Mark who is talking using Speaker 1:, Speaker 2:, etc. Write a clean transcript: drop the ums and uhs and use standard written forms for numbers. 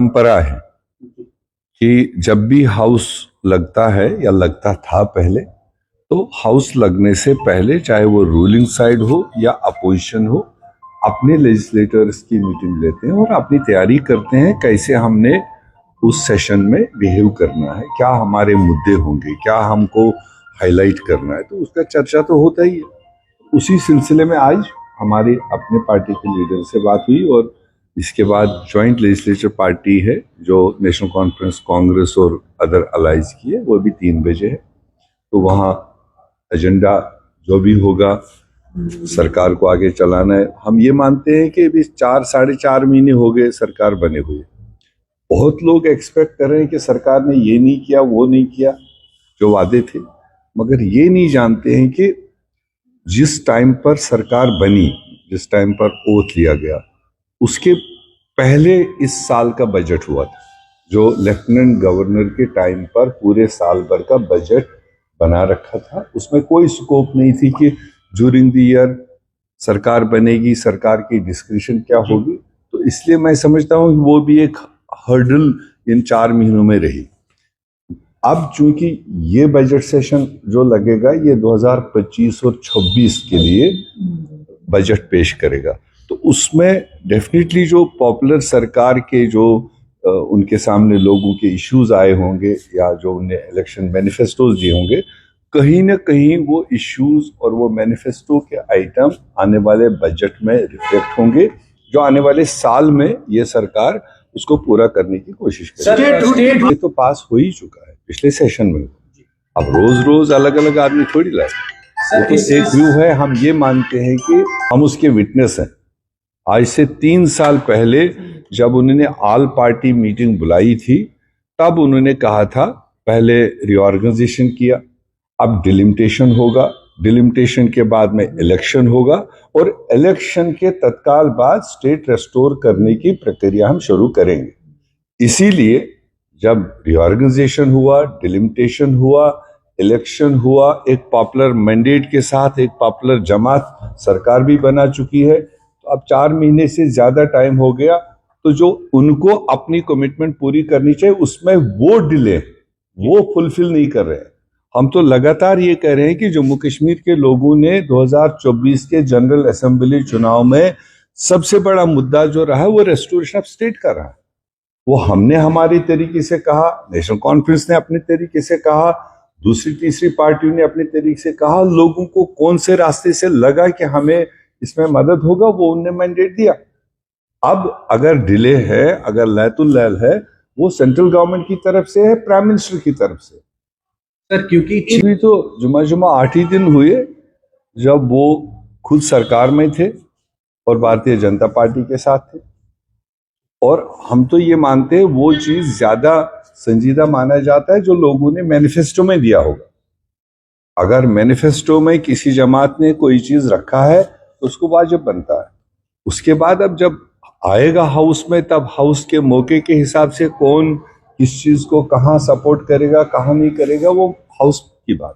Speaker 1: परंपरा है कि जब भी हाउस लगता है या लगता था पहले, तो हाउस लगने से पहले चाहे वो रूलिंग साइड हो या अपोजिशन हो, अपने लेजिस्लेटर्स की मीटिंग लेते हैं और अपनी तैयारी करते हैं कैसे हमने उस सेशन में बिहेव करना है, क्या हमारे मुद्दे होंगे, क्या हमको हाईलाइट करना है। तो उसका चर्चा तो होता ही है। उसी सिलसिले में आज हमारी अपने पार्टी के लीडर से बात हुई और इसके बाद जॉइंट लेजिस्लेचर पार्टी है जो नेशनल कॉन्फ्रेंस, कांग्रेस और अदर अलाइज की है, वो भी 3 बजे है। तो वहाँ एजेंडा जो भी होगा सरकार को आगे चलाना है। हम ये मानते हैं कि अभी 4-4.5 महीने हो गए सरकार बने हुए। बहुत लोग एक्सपेक्ट कर रहे हैं कि सरकार ने ये नहीं किया, वो नहीं किया जो वादे थे, मगर ये नहीं जानते हैं कि जिस टाइम पर सरकार बनी, जिस टाइम पर ओथ लिया गया, उसके पहले इस साल का बजट हुआ था, जो लेफ्टिनेंट गवर्नर के टाइम पर पूरे साल भर का बजट बना रखा था। उसमें कोई स्कोप नहीं थी कि ड्यूरिंग द ईयर सरकार बनेगी, सरकार की डिस्क्रिप्शन क्या होगी। तो इसलिए मैं समझता हूँ कि वो भी एक हर्डल इन 4 महीनों में रही। अब चूंकि ये बजट सेशन जो लगेगा ये 2025 और 26 के लिए बजट पेश करेगा, तो उसमें डेफिनेटली जो पॉपुलर सरकार के जो उनके सामने लोगों के इश्यूज आए होंगे या जो उन्हें इलेक्शन मैनिफेस्टोज दिए होंगे, कहीं ना कहीं वो इश्यूज और वो मैनिफेस्टो के आइटम आने वाले बजट में रिफ्लेक्ट होंगे, जो आने वाले साल में ये सरकार उसको पूरा करने की कोशिश करेगी। ये तो पास हो ही चुका है पिछले सेशन में। अब रोज रोज अलग अलग आदमी थोड़ी लाए, तो एक व्यू है। हम ये मानते हैं कि हम उसके विटनेस हैं। आज से 3 साल पहले जब उन्होंने ऑल पार्टी मीटिंग बुलाई थी, तब उन्होंने कहा था पहले रिऑर्गेनाइजेशन किया, अब डिलिमिटेशन होगा, डिलिमिटेशन के बाद में इलेक्शन होगा और इलेक्शन के तत्काल बाद स्टेट रेस्टोर करने की प्रक्रिया हम शुरू करेंगे। इसीलिए जब रिऑर्गेनाइजेशन हुआ, डिलिमिटेशन हुआ, इलेक्शन हुआ, एक पॉपुलर मैंडेट के साथ एक पॉपुलर जमात सरकार भी बना चुकी है, तो अब 4 महीने से ज्यादा टाइम हो गया। तो जो उनको अपनी कमिटमेंट पूरी करनी चाहिए, उसमें वो डिले, वो फुलफिल नहीं कर रहे हैं। हम तो लगातार ये कह रहे हैं कि जम्मू कश्मीर के लोगों ने 2024 के जनरल असेंबली चुनाव में सबसे बड़ा मुद्दा जो रहा है वो रेस्टोरेशन ऑफ स्टेट का रहा। वो हमने हमारे तरीके से कहा, नेशनल कॉन्फ्रेंस ने अपने तरीके से कहा, दूसरी तीसरी पार्टियों ने अपने तरीके से कहा। लोगों को कौन से रास्ते से लगा कि हमें इसमें मदद होगा, वो उन्हें मैंडेट दिया। अब अगर डिले है, अगर लैतुल लैल है, वो सेंट्रल गवर्नमेंट की तरफ से है, प्राइम मिनिस्टर की तरफ से।
Speaker 2: सर क्योंकि
Speaker 1: तो जुमा 8 ही दिन हुए जब वो खुद सरकार में थे और भारतीय जनता पार्टी के साथ थे, और हम तो ये मानते हैं वो चीज ज्यादा संजीदा माना जाता है जो लोगों ने मैनिफेस्टो में दिया होगा। अगर मैनिफेस्टो में किसी जमात ने कोई चीज रखा है तो उसको वाजिब बनता है। उसके बाद अब जब आएगा हाउस में, तब हाउस के मौके के हिसाब से कौन किस चीज को कहाँ सपोर्ट करेगा, कहाँ नहीं करेगा, वो हाउस की बात।